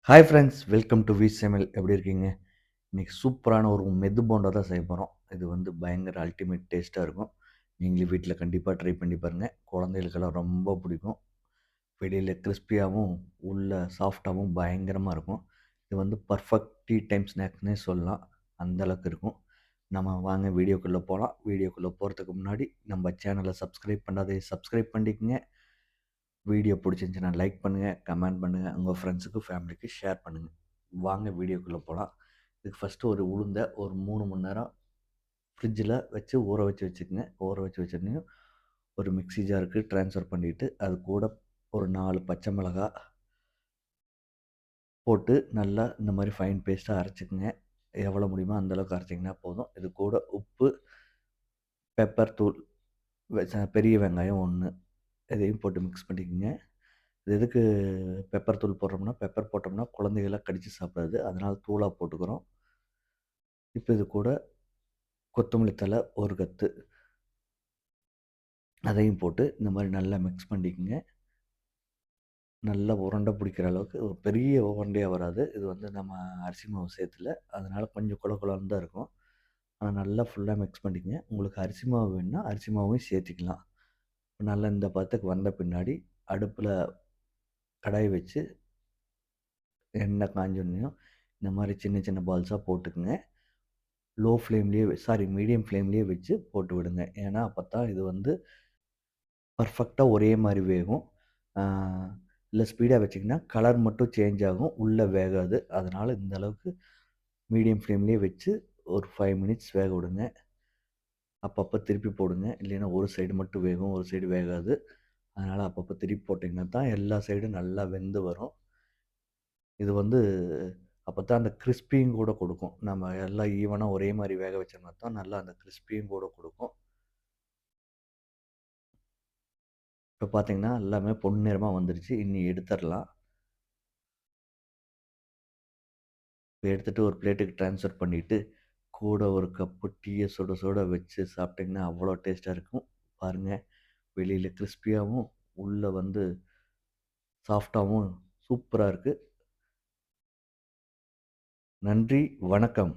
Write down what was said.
Hi friends, welcome to வி சமையல். எப்படி இருக்கீங்க? இன்னைக்கு சூப்பரான ஒரு மெது போண்டா தான் செய்ய போகிறோம். இது வந்து பயங்கர அல்டிமேட் டேஸ்ட்டாக இருக்கும். நீங்களும் வீட்டில் கண்டிப்பாக ட்ரை பண்ணி பாருங்கள். குழந்தைகளுக்கெல்லாம் ரொம்ப பிடிக்கும். வெளியில் கிறிஸ்பியாகவும் உள்ள சாஃப்டாகவும் பயங்கரமாக இருக்கும். இது வந்து பர்ஃபெக்ட் டீ டைம் ஸ்நாக்ஸ்னே சொல்லலாம். அந்த அளவுக்கு இருக்கும். நம்ம வாங்க வீடியோக்குள்ளே போகலாம். வீடியோக்குள்ளே போகிறதுக்கு முன்னாடி நம்ம சேனலை சப்ஸ்கிரைப் பண்ணாதே சப்ஸ்கிரைப் பண்ணிக்கங்க. வீடியோ பிடிச்சிருந்துச்சுன்னா லைக் பண்ணுங்கள், கமெண்ட் பண்ணுங்கள், உங்கள் ஃப்ரெண்ட்ஸுக்கு ஃபேமிலிக்கு ஷேர் பண்ணுங்கள். வாங்க வீடியோக்குள்ளே போகலாம். இதுக்கு ஃபஸ்ட்டு ஒரு உளுந்த ஒரு 3 மணி நேரம் ஃப்ரிட்ஜில் வச்சு ஊற வச்சு வச்சுக்கோங்க. ஊற வச்சு வச்சுருந்தீங்கன்னா ஒரு மிக்ஸி ஜாருக்கு ட்ரான்ஸ்ஃபர் பண்ணிவிட்டு அது கூட ஒரு 4 பச்சை மிளகா போட்டு நல்லா இந்த மாதிரி ஃபைன் பேஸ்ட்டாக அரைச்சிக்கங்க. எவ்வளோ முடியுமோ அந்தளவுக்கு அரைச்சிங்கன்னா போதும். இது கூட உப்பு, பெப்பர் தூள், பெரிய வெங்காயம் 1 இதையும் போட்டு மிக்ஸ் பண்ணிக்கோங்க. இது எதுக்கு பெப்பர் தூள் போடுறோம்னா, பெப்பர் போட்டோம்னா குழந்தைகள்லாம் கடிச்சு சாப்பிடாது. அதனால் தூளா போட்டுக்கிறோம். இப்போ இது கூட கொத்தமல்லி தழை 1 கத்து. அதையும் போட்டு இந்த மாரி நல்லா மிக்ஸ் பண்ணிக்கங்க. நல்லா உருண்டை பிடிக்கிற அளவுக்கு ஒரு பெரிய உருண்டையா வராது. இது வந்து நம்ம அரிசி மாவு சேர்த்துல. அதனால கொஞ்சம் கொல கொலன்னு தான் இருக்கும். ஆனா நல்லா ஃபுல்லா மிக்ஸ் பண்ணிக்கங்க. உங்களுக்கு அரிசி மாவு வேணும்னா, அரிசி மாவையும் சேர்த்துக்கலாம். நல்லா இந்த பதத்துக்கு வந்த பின்னாடி அடுப்புல கடாய் வச்சு எண்ணெய் காஞ்சோன்னையும் இந்த மாரி சின்ன சின்ன பால்ஸா போட்டுக்கங்க. லோ ஃப்ளேம்லேயே மீடியம் ஃப்ளேம்லேயே வச்சு போட்டு விடுங்க. ஏன்னா, அப்பத்தான் இது வந்து பர்ஃபெக்ட்டா ஒரே மாரி வேகும். ஆ இல்ல ஸ்பீடா வச்சீங்கன்னா, கலர் மட்டும் சேஞ்ச் ஆகும். உள்ள வேகாது. அதனால இந்த அளவுக்கு மீடியம் ஃப்ளேம்லேயே வச்சு ஒரு 5 மினிட்ஸ் வேக விடுங்க. அப்பப்போ திருப்பி போடுங்க. இல்லைன்னா ஒரு சைடு மட்டும் வேகும், ஒரு சைடு வேகாது. அதனால அப்பப்போ திருப்பி போட்டிங்கன்னா தான் எல்லா சைடும் நல்லா வெந்து வரும். இது வந்து அப்பத்தான் அந்த கிரிஸ்பியும் கூட குடுக்கும். நம்ம எல்லாம் ஈவனா ஒரே மாரி வேக வச்சோம்னா தான் நல்லா அந்த கிரிஸ்பியும் கூட குடுக்கும். இப்போ பார்த்தீங்கன்னா, எல்லாமே பொன்னிறமா வந்துருச்சு. இனி எடுத்துறலாம். இப்ப எடுத்துட்டு ஒரு பிளேட்டுக்கு ட்ரான்ஸ்ஃபர் பண்ணிட்டு, கூட ஒரு கப்பு டீய சுட சுட வச்சு சாப்பிட்டீங்கன்னா, அவ்வளோ டேஸ்ட்டா இருக்கும். பாருங்க, வெளியில கிரிஸ்பியாவும், உள்ள வந்து சாஃப்ட்டாவும் சூப்பரா இருக்கு. நன்றி, வணக்கம்.